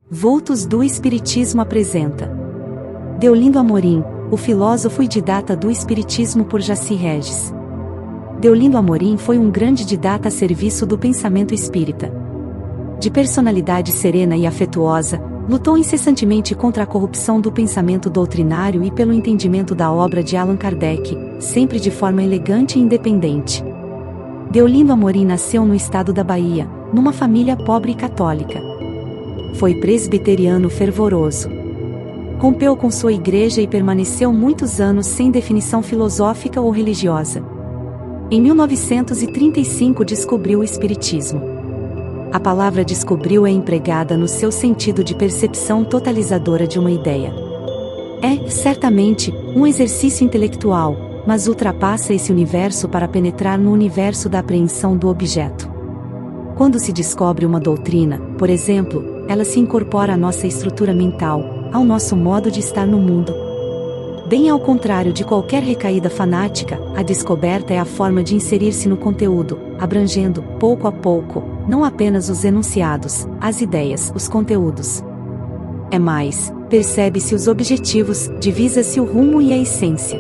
Vultos do Espiritismo apresenta Deolindo Amorim, o filósofo e didata do Espiritismo por Jaci Regis. Deolindo Amorim foi um grande didata a serviço do pensamento espírita. De personalidade serena e afetuosa, lutou incessantemente contra a corrupção do pensamento doutrinário e pelo entendimento da obra de Allan Kardec, sempre de forma elegante e independente. Deolindo Amorim nasceu no estado da Bahia, numa família pobre e católica. Foi presbiteriano fervoroso. Rompeu com sua igreja e permaneceu muitos anos sem definição filosófica ou religiosa. Em 1935 descobriu o Espiritismo. A palavra descobriu é empregada no seu sentido de percepção totalizadora de uma ideia. É, certamente, um exercício intelectual, mas ultrapassa esse universo para penetrar no universo da apreensão do objeto. Quando se descobre uma doutrina, por exemplo, ela se incorpora à nossa estrutura mental, ao nosso modo de estar no mundo. Bem ao contrário de qualquer recaída fanática, a descoberta é a forma de inserir-se no conteúdo, abrangendo, pouco a pouco, não apenas os enunciados, as ideias, os conteúdos. É mais, percebe-se os objetivos, divisa-se o rumo e a essência.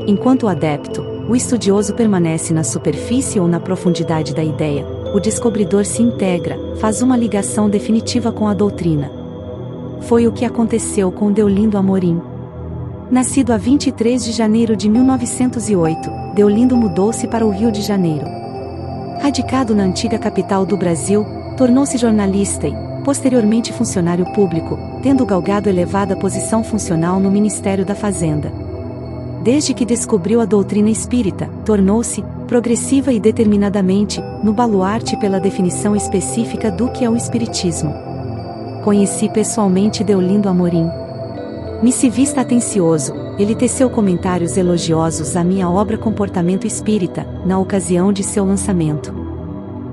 Enquanto o adepto, o estudioso permanece na superfície ou na profundidade da ideia, o descobridor se integra, faz uma ligação definitiva com a doutrina. Foi o que aconteceu com Deolindo Amorim. Nascido a 23 de janeiro de 1908, Deolindo mudou-se para o Rio de Janeiro. Radicado na antiga capital do Brasil, tornou-se jornalista e, posteriormente funcionário público, tendo galgado elevada posição funcional no Ministério da Fazenda. Desde que descobriu a doutrina espírita, tornou-se, progressiva e determinadamente, no baluarte pela definição específica do que é o Espiritismo. Conheci pessoalmente Deolindo Amorim. Me se vista atencioso, ele teceu comentários elogiosos à minha obra Comportamento Espírita, na ocasião de seu lançamento.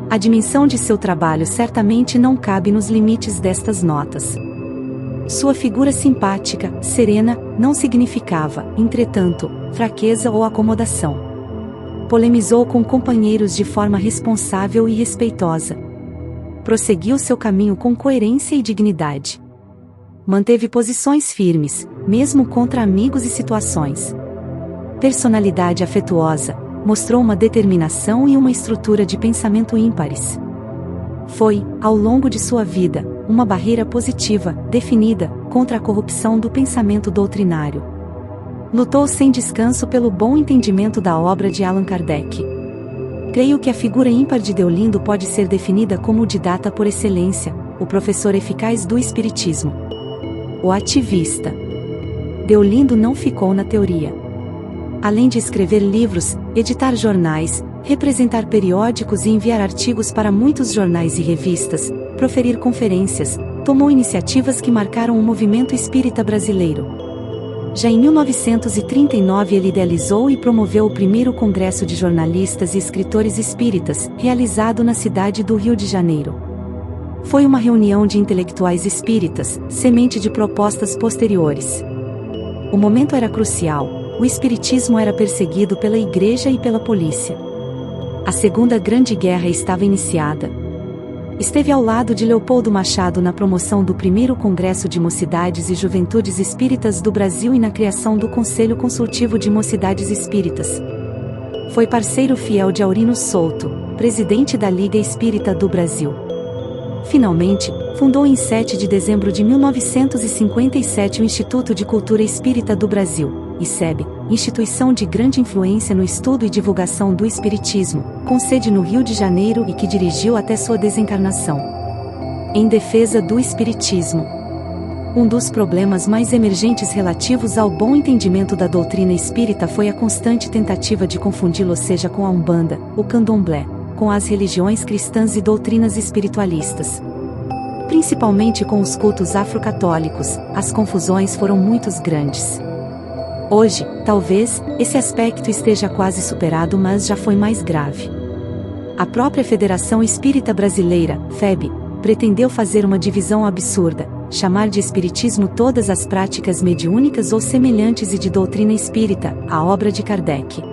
A dimensão de seu trabalho certamente não cabe nos limites destas notas. Sua figura simpática, serena, não significava, entretanto, fraqueza ou acomodação. Polemizou com companheiros de forma responsável e respeitosa. Prosseguiu seu caminho com coerência e dignidade. Manteve posições firmes, mesmo contra amigos e situações. Personalidade afetuosa, mostrou uma determinação e uma estrutura de pensamento ímpares. Foi, ao longo de sua vida, uma barreira positiva, definida, contra a corrupção do pensamento doutrinário. Lutou sem descanso pelo bom entendimento da obra de Allan Kardec. Creio que a figura ímpar de Deolindo pode ser definida como o didata por excelência, o professor eficaz do Espiritismo. O ativista. Deolindo não ficou na teoria. Além de escrever livros, editar jornais, representar periódicos e enviar artigos para muitos jornais e revistas, proferir conferências, tomou iniciativas que marcaram o movimento espírita brasileiro. Já em 1939 ele idealizou e promoveu o primeiro Congresso de Jornalistas e Escritores Espíritas, realizado na cidade do Rio de Janeiro. Foi uma reunião de intelectuais espíritas, semente de propostas posteriores. O momento era crucial, o espiritismo era perseguido pela igreja e pela polícia. A Segunda Grande Guerra estava iniciada. Esteve ao lado de Leopoldo Machado na promoção do primeiro Congresso de Mocidades e Juventudes Espíritas do Brasil e na criação do Conselho Consultivo de Mocidades Espíritas. Foi parceiro fiel de Aurino Souto, presidente da Liga Espírita do Brasil. Finalmente, fundou em 7 de dezembro de 1957 o Instituto de Cultura Espírita do Brasil, ICEB, instituição de grande influência no estudo e divulgação do Espiritismo, com sede no Rio de Janeiro e que dirigiu até sua desencarnação. Em defesa do Espiritismo. Um dos problemas mais emergentes relativos ao bom entendimento da doutrina espírita foi a constante tentativa de confundi-lo seja com a Umbanda, o Candomblé, com as religiões cristãs e doutrinas espiritualistas. Principalmente com os cultos afrocatólicos, as confusões foram muito grandes. Hoje, talvez, esse aspecto esteja quase superado, mas já foi mais grave. A própria Federação Espírita Brasileira, FEB, pretendeu fazer uma divisão absurda, chamar de espiritismo todas as práticas mediúnicas ou semelhantes e de doutrina espírita, a obra de Kardec.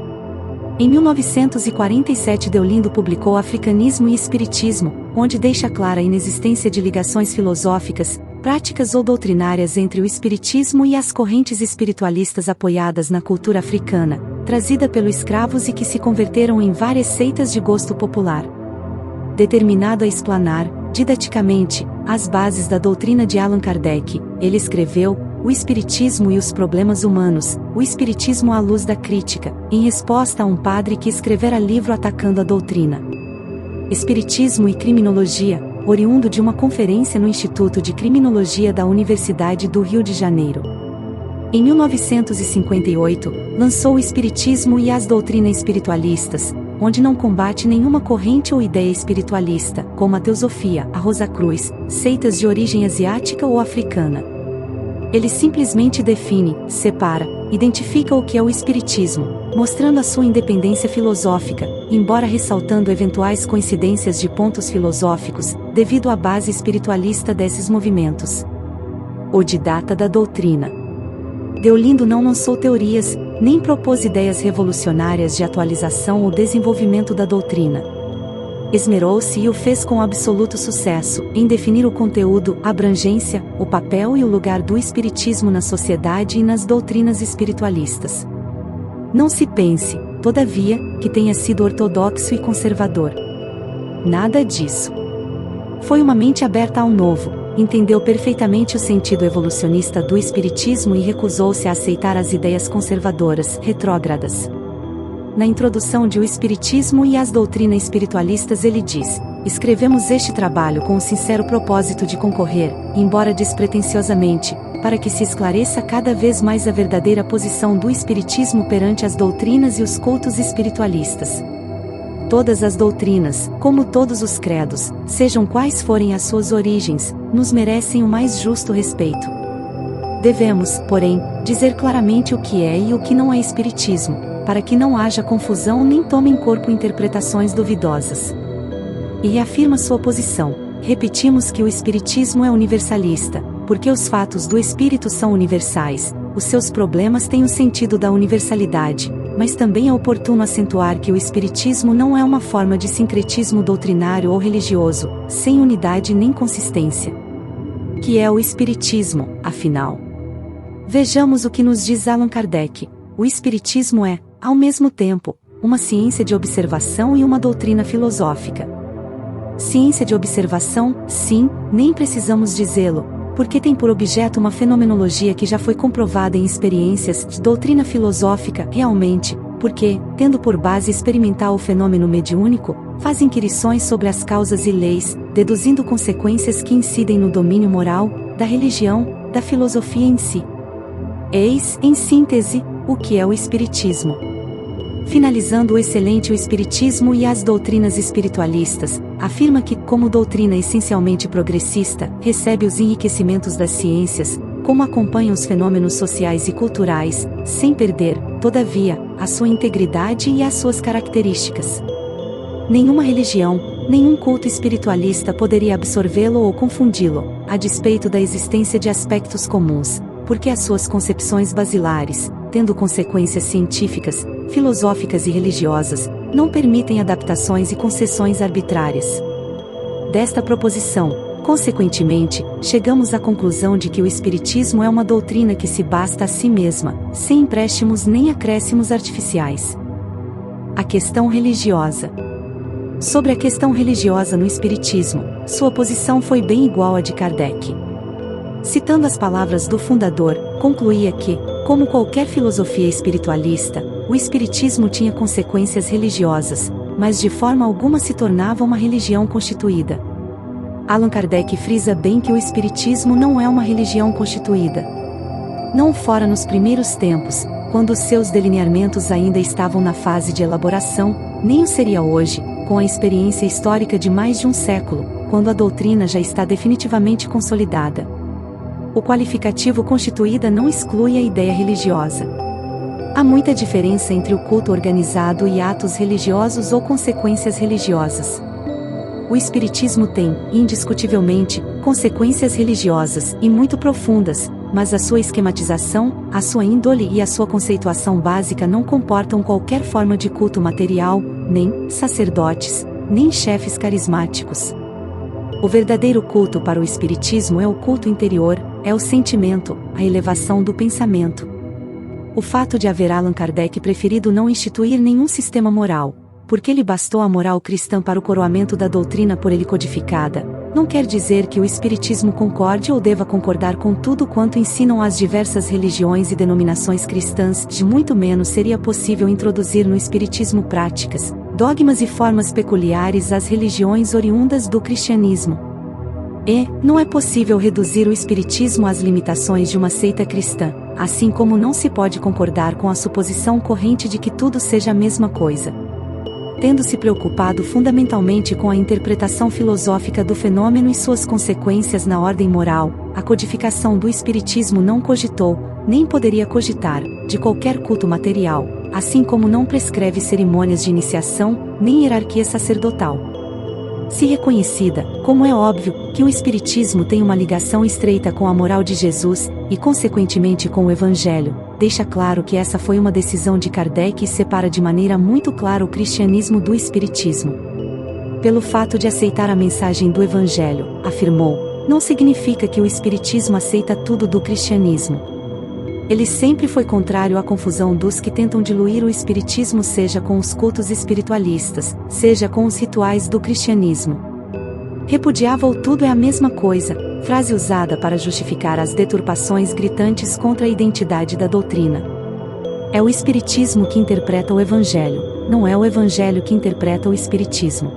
Em 1947 Deolindo publicou Africanismo e Espiritismo, onde deixa clara a inexistência de ligações filosóficas, práticas ou doutrinárias entre o espiritismo e as correntes espiritualistas apoiadas na cultura africana, trazida pelos escravos e que se converteram em várias seitas de gosto popular. Determinado a explanar, didaticamente, as bases da doutrina de Allan Kardec, ele escreveu O Espiritismo e os Problemas Humanos, o Espiritismo à Luz da Crítica, em resposta a um padre que escrevera livro atacando a doutrina. Espiritismo e Criminologia, oriundo de uma conferência no Instituto de Criminologia da Universidade do Rio de Janeiro. Em 1958, lançou O Espiritismo e as Doutrinas Espiritualistas, onde não combate nenhuma corrente ou ideia espiritualista, como a teosofia, a Rosacruz, seitas de origem asiática ou africana. Ele simplesmente define, separa, identifica o que é o espiritismo, mostrando a sua independência filosófica, embora ressaltando eventuais coincidências de pontos filosóficos, devido à base espiritualista desses movimentos. O didata da doutrina. Deolindo não lançou teorias, nem propôs ideias revolucionárias de atualização ou desenvolvimento da doutrina. Esmerou-se e o fez com absoluto sucesso, em definir o conteúdo, a abrangência, o papel e o lugar do espiritismo na sociedade e nas doutrinas espiritualistas. Não se pense, todavia, que tenha sido ortodoxo e conservador. Nada disso. Foi uma mente aberta ao novo, entendeu perfeitamente o sentido evolucionista do espiritismo e recusou-se a aceitar as ideias conservadoras, retrógradas. Na introdução de O Espiritismo e as Doutrinas Espiritualistas ele diz: escrevemos este trabalho com o sincero propósito de concorrer, embora despretensiosamente, para que se esclareça cada vez mais a verdadeira posição do Espiritismo perante as doutrinas e os cultos espiritualistas. Todas as doutrinas, como todos os credos, sejam quais forem as suas origens, nos merecem o mais justo respeito. Devemos, porém, dizer claramente o que é e o que não é Espiritismo, para que não haja confusão nem tomem corpo interpretações duvidosas. E reafirma sua posição. Repetimos que o Espiritismo é universalista, porque os fatos do Espírito são universais, os seus problemas têm o sentido da universalidade, mas também é oportuno acentuar que o Espiritismo não é uma forma de sincretismo doutrinário ou religioso, sem unidade nem consistência. Que é o Espiritismo, afinal? Vejamos o que nos diz Allan Kardec. O Espiritismo é, ao mesmo tempo, uma ciência de observação e uma doutrina filosófica. Ciência de observação, sim, nem precisamos dizê-lo, porque tem por objeto uma fenomenologia que já foi comprovada em experiências de doutrina filosófica, realmente, porque, tendo por base experimental o fenômeno mediúnico, faz inquirições sobre as causas e leis, deduzindo consequências que incidem no domínio moral, da religião, da filosofia em si. Eis, em síntese, o que é o Espiritismo. Finalizando o excelente O Espiritismo e as Doutrinas Espiritualistas, afirma que, como doutrina essencialmente progressista, recebe os enriquecimentos das ciências, como acompanha os fenômenos sociais e culturais, sem perder, todavia, a sua integridade e as suas características. Nenhuma religião, nenhum culto espiritualista poderia absorvê-lo ou confundi-lo, a despeito da existência de aspectos comuns, porque as suas concepções basilares, tendo consequências científicas, filosóficas e religiosas, não permitem adaptações e concessões arbitrárias. Desta proposição, consequentemente, chegamos à conclusão de que o Espiritismo é uma doutrina que se basta a si mesma, sem empréstimos nem acréscimos artificiais. A questão religiosa. Sobre a questão religiosa no Espiritismo, sua posição foi bem igual à de Kardec. Citando as palavras do fundador, concluía que, como qualquer filosofia espiritualista, o Espiritismo tinha consequências religiosas, mas de forma alguma se tornava uma religião constituída. Allan Kardec frisa bem que o Espiritismo não é uma religião constituída. Não fora nos primeiros tempos, quando os seus delineamentos ainda estavam na fase de elaboração, nem o seria hoje, com a experiência histórica de mais de um século, quando a doutrina já está definitivamente consolidada. O qualificativo constituída não exclui a ideia religiosa. Há muita diferença entre o culto organizado e atos religiosos ou consequências religiosas. O Espiritismo tem, indiscutivelmente, consequências religiosas e muito profundas, mas a sua esquematização, a sua índole e a sua conceituação básica não comportam qualquer forma de culto material, nem sacerdotes, nem chefes carismáticos. O verdadeiro culto para o espiritismo é o culto interior, é o sentimento, a elevação do pensamento. O fato de haver Allan Kardec preferido não instituir nenhum sistema moral, porque lhe bastou a moral cristã para o coroamento da doutrina por ele codificada, não quer dizer que o espiritismo concorde ou deva concordar com tudo quanto ensinam as diversas religiões e denominações cristãs, de muito menos seria possível introduzir no espiritismo práticas, dogmas e formas peculiares às religiões oriundas do cristianismo. E, não é possível reduzir o espiritismo às limitações de uma seita cristã, assim como não se pode concordar com a suposição corrente de que tudo seja a mesma coisa. Tendo se preocupado fundamentalmente com a interpretação filosófica do fenômeno e suas consequências na ordem moral, a codificação do espiritismo não cogitou, nem poderia cogitar, de qualquer culto material, assim como não prescreve cerimônias de iniciação, nem hierarquia sacerdotal. Se reconhecida, como é óbvio, que o espiritismo tem uma ligação estreita com a moral de Jesus, e consequentemente com o Evangelho, deixa claro que essa foi uma decisão de Kardec e separa de maneira muito clara o cristianismo do espiritismo. Pelo fato de aceitar a mensagem do Evangelho, afirmou, não significa que o espiritismo aceita tudo do cristianismo. Ele sempre foi contrário à confusão dos que tentam diluir o espiritismo, seja com os cultos espiritualistas, seja com os rituais do cristianismo. Repudiava o tudo é a mesma coisa, frase usada para justificar as deturpações gritantes contra a identidade da doutrina. É o espiritismo que interpreta o Evangelho, não é o Evangelho que interpreta o espiritismo.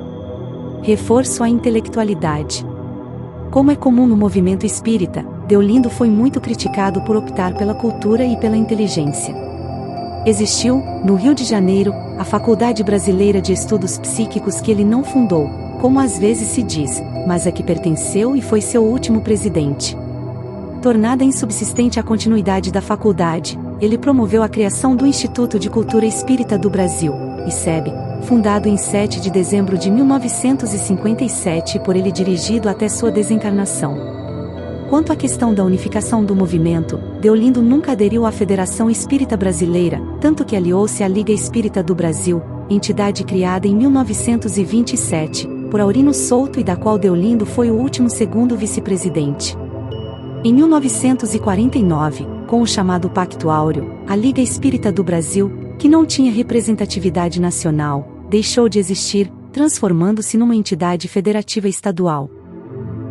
Reforço à intelectualidade. Como é comum no movimento espírita, Deolindo foi muito criticado por optar pela cultura e pela inteligência. Existiu, no Rio de Janeiro, a Faculdade Brasileira de Estudos Psíquicos que ele não fundou, como às vezes se diz, mas a que pertenceu e foi seu último presidente. Tornada insubsistente a continuidade da faculdade, ele promoveu a criação do Instituto de Cultura Espírita do Brasil, ICEB, fundado em 7 de dezembro de 1957 e por ele dirigido até sua desencarnação. Quanto à questão da unificação do movimento, Deolindo nunca aderiu à Federação Espírita Brasileira, tanto que aliou-se à Liga Espírita do Brasil, entidade criada em 1927, por Aurino Souto e da qual Deolindo foi o último segundo vice-presidente. Em 1949, com o chamado Pacto Áureo, a Liga Espírita do Brasil, que não tinha representatividade nacional, deixou de existir, transformando-se numa entidade federativa estadual.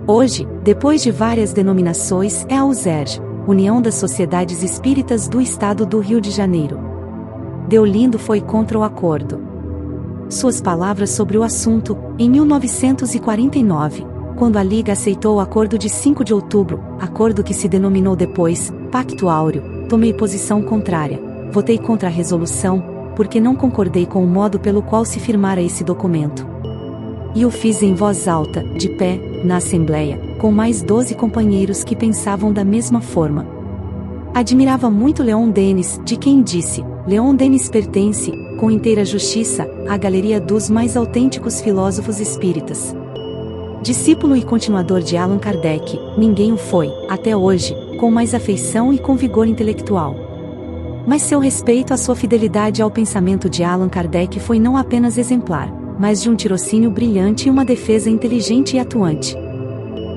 Hoje, depois de várias denominações, é a USERJ, União das Sociedades Espíritas do Estado do Rio de Janeiro. Deolindo foi contra o acordo. Suas palavras sobre o assunto, em 1949, quando a Liga aceitou o acordo de 5 de outubro, acordo que se denominou depois, Pacto Áureo, tomei posição contrária, votei contra a resolução, porque não concordei com o modo pelo qual se firmara esse documento. E o fiz em voz alta, de pé, na Assembleia, com mais 12 companheiros que pensavam da mesma forma. Admirava muito Leon Denis, de quem disse, Leon Denis pertence, com inteira justiça, à galeria dos mais autênticos filósofos espíritas. Discípulo e continuador de Allan Kardec, ninguém o foi, até hoje, com mais afeição e com vigor intelectual. Mas seu respeito à sua fidelidade ao pensamento de Allan Kardec foi não apenas exemplar, mas de um tirocínio brilhante e uma defesa inteligente e atuante.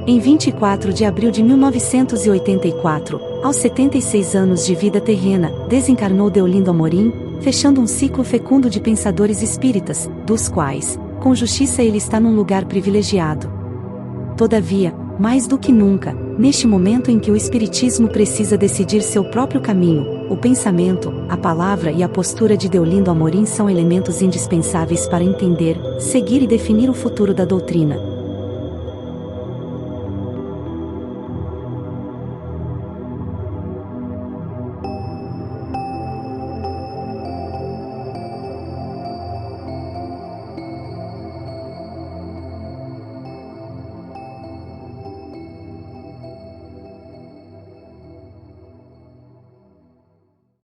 Em 24 de abril de 1984, aos 76 anos de vida terrena, desencarnou Deolindo Amorim, fechando um ciclo fecundo de pensadores espíritas, dos quais, com justiça ele está num lugar privilegiado. Todavia, mais do que nunca, neste momento em que o espiritismo precisa decidir seu próprio caminho, o pensamento, a palavra e a postura de Deolindo Amorim são elementos indispensáveis para entender, seguir e definir o futuro da doutrina.